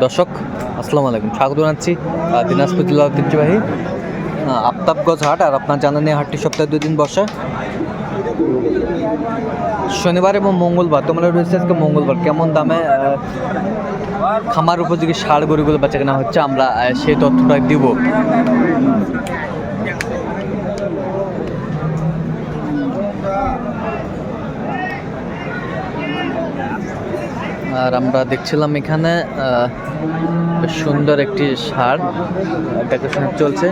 দর্শক আসসালামু আলাইকুম, স্বাগত জানাচ্ছি দিনাজপুর জেলা ঐতিহ্যবাহী আফতাবগঞ্জ হাট। আর আপনার জানেন এই হাটটি সপ্তাহে 2 দিন বসে, শনিবার এবং মঙ্গলবার। তোমরা রয়েছে আজকে মঙ্গলবার। কেমন দামে খামার উপযোগী ষাঁড় গরুগুলো বেচা কেনা হচ্ছে আমরা সেই তথ্যটা দিব। আর আমরা দেখছিলাম এখানে বেশ সুন্দর একটি ষাঁড় দেখাশোনা চলছে।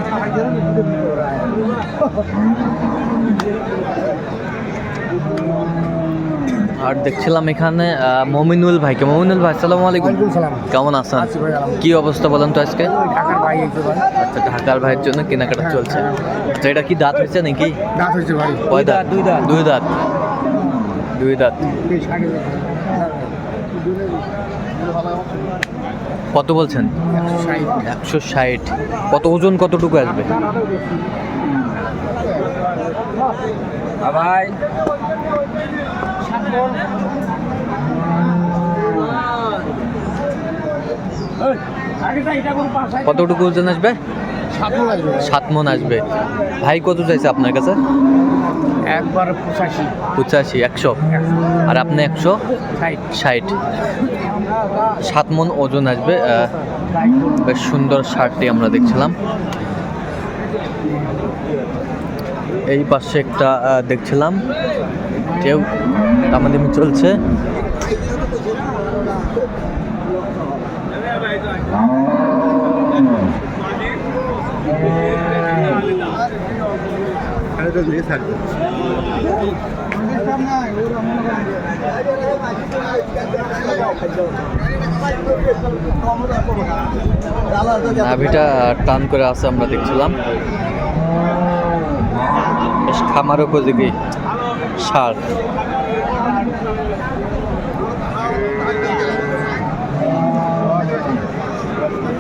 আর দেখছিলাম এখানে মমিনুল ভাইকে। মমিনুল ভাই আসসালামু আলাইকুম। কেমন আছেন? কি অবস্থা বলেন তো আজকে? আচ্ছা, ঢাকার ভাইয়ের জন্য কেনাকাটা চলছে। আচ্ছা, এটা কি দাঁত হয়েছে নাকি? দাঁত হয়েছে ভাই। কয় দাঁত? দুই দাঁত। কত বলছেন? 160। কত ওজন কতটুকু আসবে? ভাই কতটুকু ওজন আসবে? 7 মণ আসবে। ভাই কত চাইছে আপনার কাছে? একবার 85 100। আর আপনি 160। 7 মণ ওজন আসবে। বেশ সুন্দর ষাঁড়টি আমরা দেখছিলাম। এই পাশে একটা দেখছিলাম, কেউ দামাদামি চলছে। নাভিটা টান করে আছে আমরা দেখছিলাম। বেশ খামার উপযোগী ষাঁড়।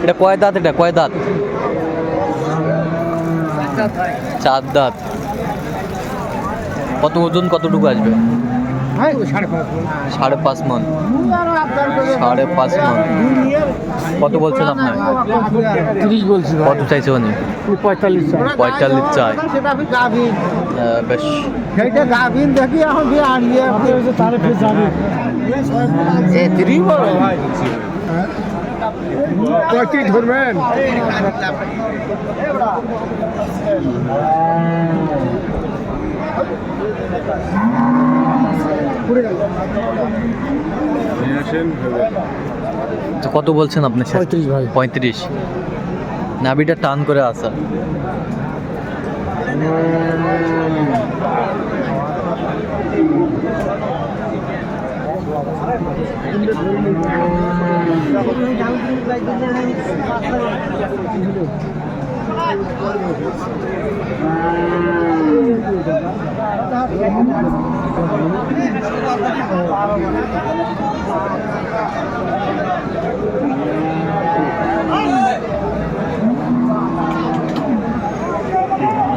এটা কয় দাঁত? এটা কয় দাঁত? 4 দাঁত। কত ওজন কতটুকু আসবে? 5.5 মণ। 5.5 মণ। কত বলছেন আপনার? 30 বলছি। কত চাইছে উনি? 45 চাই। বেশ দেখি এখন ধরবেন। কত বলছেন আপনি? 35 ভাই। 35। নাভিটা টান করে আসা।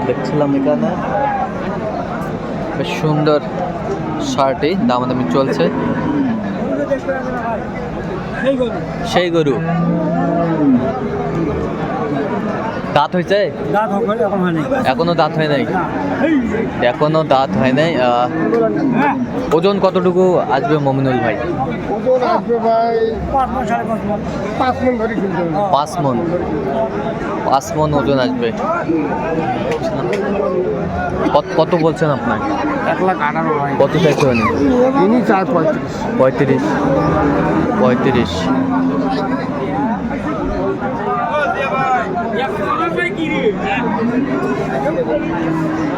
দেখছিলাম এখানে বেশ সুন্দর ষাঁড়টি দামাদামি চলছে। সেই গরু দাঁত হয়েছে? এখনো দাঁত হয় নাই। ওজন কতটুকু আসবে মমিনুল ভাই? 5 মণ। 5 মণ ওজন আসবে। কত বলছেন আপনার? 1,18,000 ভাই। কত চাইছে উনি? 35।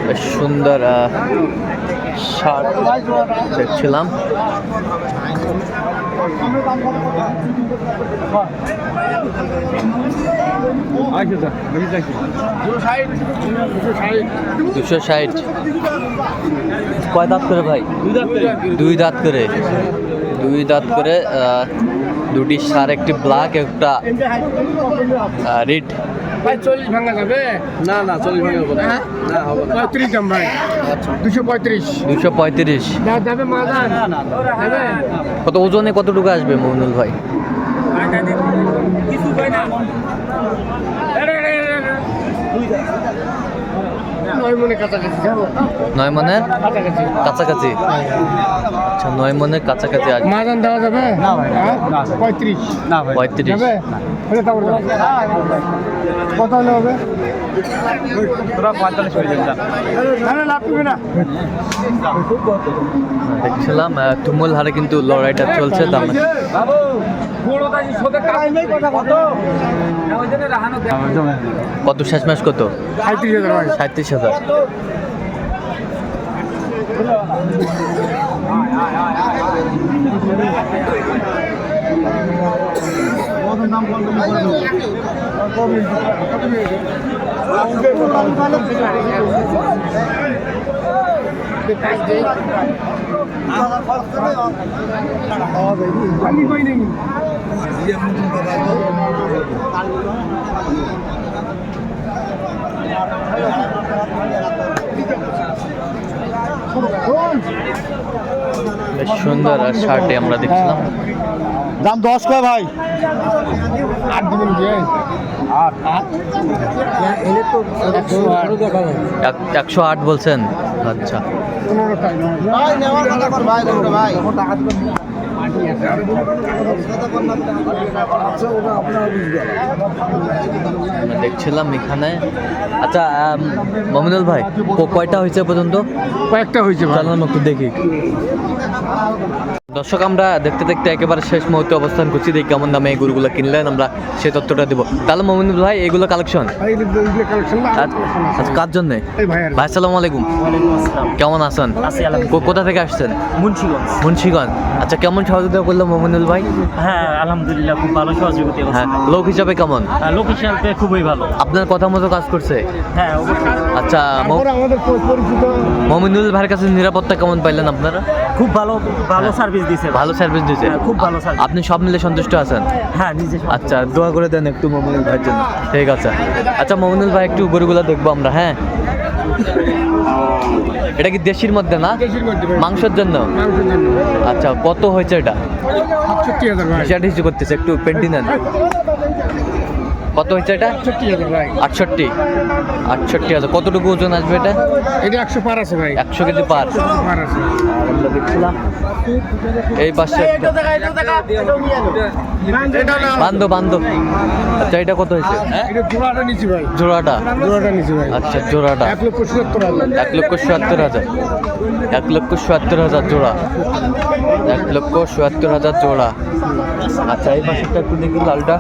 বেশ সুন্দর ষাঁড় দেখছিলাম। $260। কয় দাঁত করে ভাই? 2 দাঁত করে। 2 দাঁত করে। দুটি ষাঁড়, একটি ব্ল্যাক, একটা রেড। 40 ভাঙা যাবে? না 40 ভাঙা হবে না। না হবে 35 দাম ভাই। 235 যাবে মাদান। কত ওজনে কতটুকু আসবে মমিনুল ভাই? নয় মনে কাছাকাছি যাবো 9 মনের কাছাকাছি কাছাকাছি। আচ্ছা 9 মনের কাছাকাছি আছে। মাজান দেওয়া যাবে না ভাই 35 না ভাই 35। যাবে হলে তারপর কত হলে হবে তোরা 45 হয়ে যাবে না লাভ হবে না দেখছিলাম তুমুল হারে কিন্তু লড়াইটা চলছে দাম। কত শেষ ম্যাচ কত? 35,000 ভাই 37,000। বেশ সুন্দর শার্টে আমরা দেখছিলাম। দাম 10 কয় ভাই 8 দিবেন কি 8 এলে তো 108 বলছেন। আচ্ছা 15 টাকা ভাই নেওয়ার কথা কর ভাই দুটো ভাই টাকা দিবেন আমরা দেখছিলাম এখানে। আচ্ছা মমিনুল ভাই কয়টা হয়েছে পর্যন্ত? কয়েকটা হয়েছে ভাই চলুন একটু দেখি। দর্শক আমরা দেখতে দেখতে একেবারে শেষ মুহূর্তে অবস্থান করছি, দেখি কেমন দামে এই গরুগুলো কিনলেন, আমরা সেই তথ্যটা দেবো। তাহলে মমিনুল ভাই এগুলো কালেকশন আচ্ছা কার জন্য? ভাই আসসালামু আলাইকুম। কেমন আছেন? কোথা থেকে আসছেন? মুন্সিগঞ্জ। আচ্ছা কেমন সহযোগিতা করলো মমিনুল ভাই? হ্যাঁ আলহামদুলিল্লাহ খুব ভালো সহযোগিতা করছে। হ্যাঁ লোক হিসাবে কেমন? লোক হিসাবে খুবই ভালো। আপনার কথা মতো কাজ করছে? হ্যাঁ অবশ্যই। আচ্ছা আমাদের পরিচিত মমিনুল ভাইয়ের কাছে নিরাপত্তা কেমন পাইলেন আপনারা? খুব ভালো ভালো সার্ভিস দিছে। ভালো সার্ভিস দিয়েছে? হ্যাঁ, খুব ভালো সার্ভিস। আপনি সব মিলে সন্তুষ্ট আছেন? হ্যাঁ নিজে আচ্ছা দোয়া করে দেন একটু মমিনুল ভাইয়ের জন্য। ঠিক আছে। আচ্ছা মমিনুল ভাই একটু গরুগুলো দেখবো আমরা। হ্যাঁ এটা কি দেশির মধ্যে না? দেশের মধ্যে ভাই মাংসের জন্য? মাংসের জন্য আচ্ছা কত হয়েছে এটা? 67,000 ভাই হিসাব হিসু করতেছে একটু পেন্টি নেন। কত হয়েছে এটা? 67,000 ভাই 68,000। কতটুকু ওজন আসবে এটা? এটা 100 পার আছে ভাই 100 কেজি পার। পার আছে আমরা দেখছিলাম এই পাশে বান্ধব। আচ্ছা এটা কত হয়েছে? এটা জোড়াটা নিচি ভাই জোড়াটা? জোড়াটা নিচি ভাই আচ্ছা জোড়াটা 1,77,000 1,77,000। 1,77,000 জোড়া। 1,77,000 জোড়া। আচ্ছা এই পাশেরটা একটু দেখি লালটা।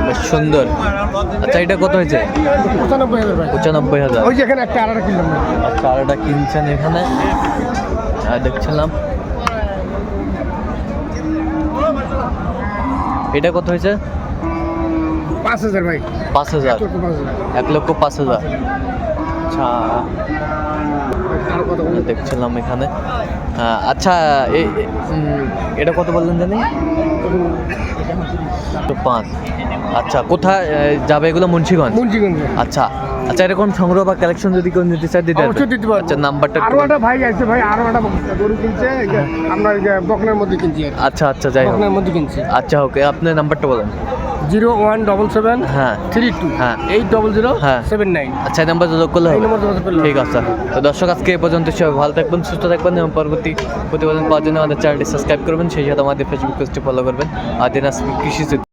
বেশ সুন্দর। আচ্ছা এটা কত হয়েছে? 95,000 ভাই 95,000। ওই যে এখানে একটা আড়াটা কিনলাম ভাই আচ্ছা আর এটা কিনছেন এখানে দেখছিলাম। এটা কত হয়েছে? 5,000 ভাই 5,000। 1,05,000। আচ্ছা দেখছিলাম এখানে। আচ্ছা এটা কত বললেন জানি? 5। আচ্ছা কোথায় যাবে এগুলো? মুন্সিগঞ্জ। আচ্ছা আচ্ছা এরকম সংগ্রহ বা কালেকশন যদি কেউ নিতে চায় দিতে অবশ্যই দিতে পারবো। আচ্ছা নাম্বারটা আরো একটা ভাই আছে ভাই আরো একটা গরু কিনছে আমরা বকনার মধ্যে কিনছি আচ্ছা আচ্ছা যাই হোক। বকনার মধ্যে কিনছি আচ্ছা ওকে আপনার নাম্বারটা বলেন। 0177 হ্যাঁ 32 হ্যাঁ 800 হ্যাঁ 79 আচ্ছা এই নাম্বার যোগাযোগ করলে এই হবে? নাম্বার যোগাযোগ করলে হবে। ঠিক আছে। তো দর্শক আজকে এই পর্যন্ত, সবাই ভালো থাকবেন, সুস্থ থাকবেন এবং পরবর্তী প্রতিবেদন পাওয়ার জন্য আমাদের চ্যানেলটি সাবস্ক্রাইব করবেন, সেই সাথে আমাদের ফেসবুক পেজটি ফলো করবেন। আর দিনাজপুর কৃষি